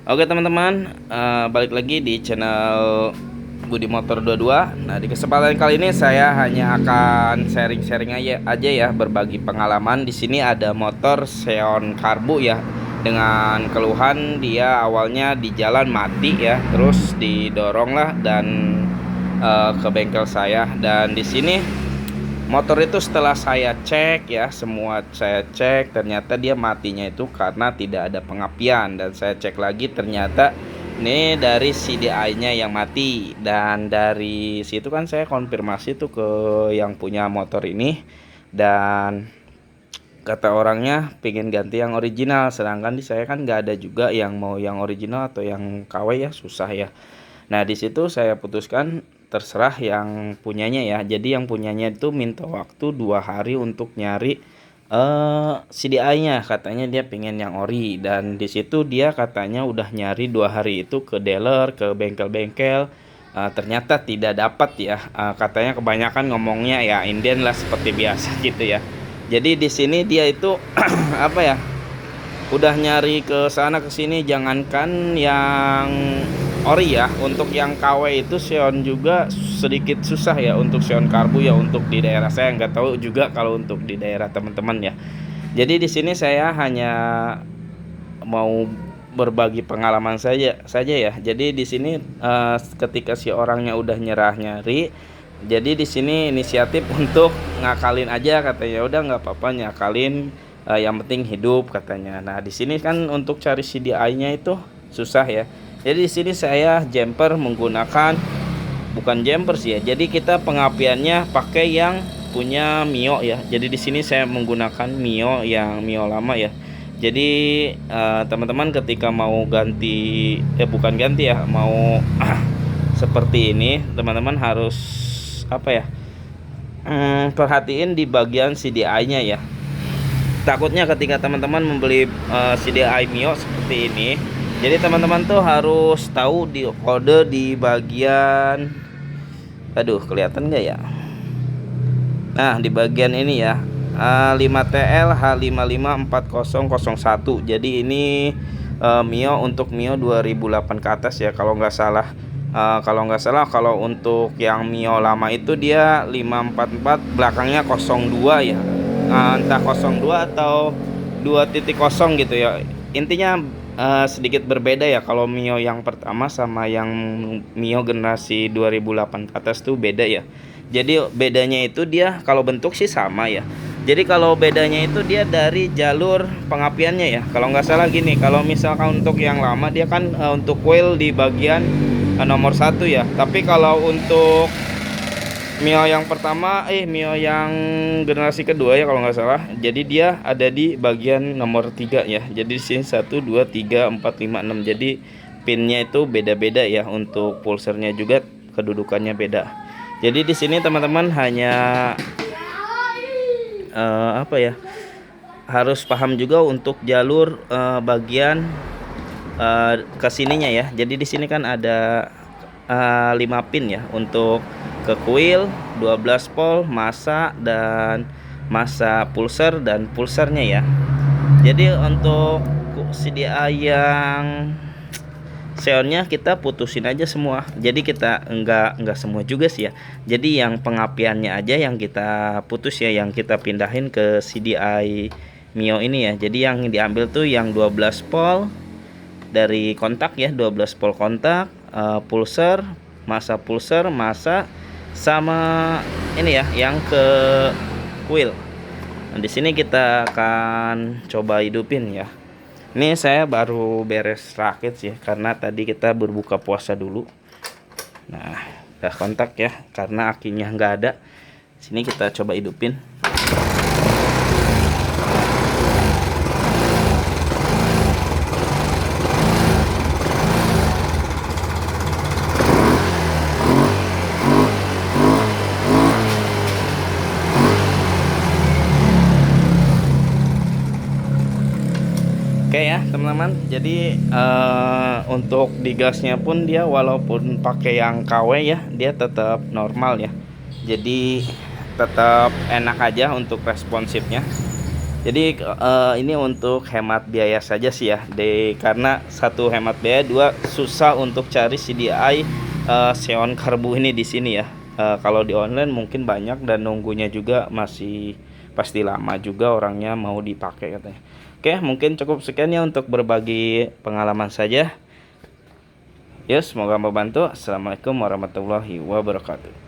Oke teman-teman, balik lagi di channel Budi Motor 22. Nah, di kesempatan kali ini saya hanya akan sharing-sharing aja ya, berbagi pengalaman. Di sini ada motor Xeon Karbu ya, dengan keluhan dia awalnya di jalan mati ya, terus didorong lah dan ke bengkel saya. Dan di sini motor itu setelah saya cek ya, semua saya cek, ternyata dia matinya itu karena tidak ada pengapian. Dan saya cek lagi, ternyata ini dari CDI-nya yang mati. Dan dari situ kan saya konfirmasi tuh ke yang punya motor ini, dan kata orangnya pengen ganti yang original, sedangkan di saya kan nggak ada juga yang mau yang original atau yang KW ya, susah ya. Nah, di situ saya putuskan terserah yang punyanya ya. Jadi yang punyanya itu minta waktu 2 hari untuk nyari CDI-nya. Katanya dia pengen yang ori, dan di situ dia katanya udah nyari 2 hari itu ke dealer, ke bengkel-bengkel. Ternyata tidak dapat ya. Katanya kebanyakan ngomongnya ya inden lah, seperti biasa gitu ya. Jadi di sini dia itu apa ya? Udah nyari ke sana ke sini, jangankan yang ori ya, untuk yang KW itu Xeon juga sedikit susah ya, untuk Xeon Karbu ya, untuk di daerah saya. Nggak tahu juga kalau untuk di daerah teman-teman ya. Jadi di sini saya hanya mau berbagi pengalaman saja ya. Jadi di sini ketika si orangnya udah nyerah nyari, jadi di sini inisiatif untuk ngakalin aja, katanya udah nggak apa-apa nyakalin, yang penting hidup katanya. Nah, di sini kan untuk cari CDI-nya itu susah ya. Jadi di sini saya jumper menggunakan, bukan jumper sih ya. Jadi kita pengapiannya pakai yang punya Mio ya. Jadi di sini saya menggunakan Mio yang Mio lama ya. Jadi teman-teman ketika mau ganti, bukan ganti ya, mau seperti ini, teman-teman harus apa ya? Perhatiin di bagian CDI-nya ya. Takutnya ketika teman-teman membeli CDI Mio seperti ini, jadi teman-teman tuh harus tahu di kode di bagian, aduh kelihatan nggak ya? Nah, di bagian ini ya, 5TL H554001. Jadi ini Mio, untuk Mio 2008 ke atas ya, kalau nggak salah. Kalau untuk yang Mio lama itu dia 544 belakangnya 02 ya. Entah 02 atau 2.0 gitu ya. Intinya sedikit berbeda ya, kalau Mio yang pertama sama yang Mio generasi 2008 ke atas tuh beda ya. Jadi bedanya itu dia kalau bentuk sih sama ya. Jadi kalau bedanya itu dia dari jalur pengapiannya ya. Kalau nggak salah gini, kalau misalkan untuk yang lama dia kan untuk coil di bagian nomor 1 ya. Tapi kalau untuk Mio yang pertama, Mio yang generasi kedua ya kalau nggak salah, jadi dia ada di bagian nomor 3 ya. Jadi di sini 1, 2, 3, 4, 5, 6. Jadi pinnya itu beda-beda ya. Untuk pulsernya juga kedudukannya beda. Jadi di sini teman-teman hanya apa ya, harus paham juga untuk jalur bagian kesininya ya. Jadi di sini kan ada 5 pin ya, untuk ke coil, 12 volt, massa, dan massa pulser dan pulsernya ya. Jadi untuk CDI yang Xeonnya kita putusin aja semua. Jadi kita enggak semua juga sih ya. Jadi yang pengapiannya aja yang kita putus ya, yang kita pindahin ke CDI Mio ini ya. Jadi yang diambil tuh yang 12 volt dari kontak ya, 12 volt kontak, pulser, massa sama ini ya yang ke coil. Nah, di sini kita akan coba hidupin ya. Ini saya baru beres rakit sih, karena tadi kita berbuka puasa dulu. Nah, udah kontak ya, karena akinya nggak ada. Sini kita coba hidupin. Oke ya teman-teman, jadi untuk digasnya pun dia walaupun pakai yang KW ya, dia tetap normal ya. Jadi tetap enak aja untuk responsifnya. Jadi ini untuk hemat biaya saja sih ya, karena satu hemat biaya, dua susah untuk cari CDI Xeon Karbu ini di sini ya. Kalau di online mungkin banyak dan nunggunya juga masih pasti lama juga orangnya mau dipakai katanya. Oke, mungkin cukup sekian ya untuk berbagi pengalaman saja. Ya, semoga membantu. Assalamualaikum warahmatullahi wabarakatuh.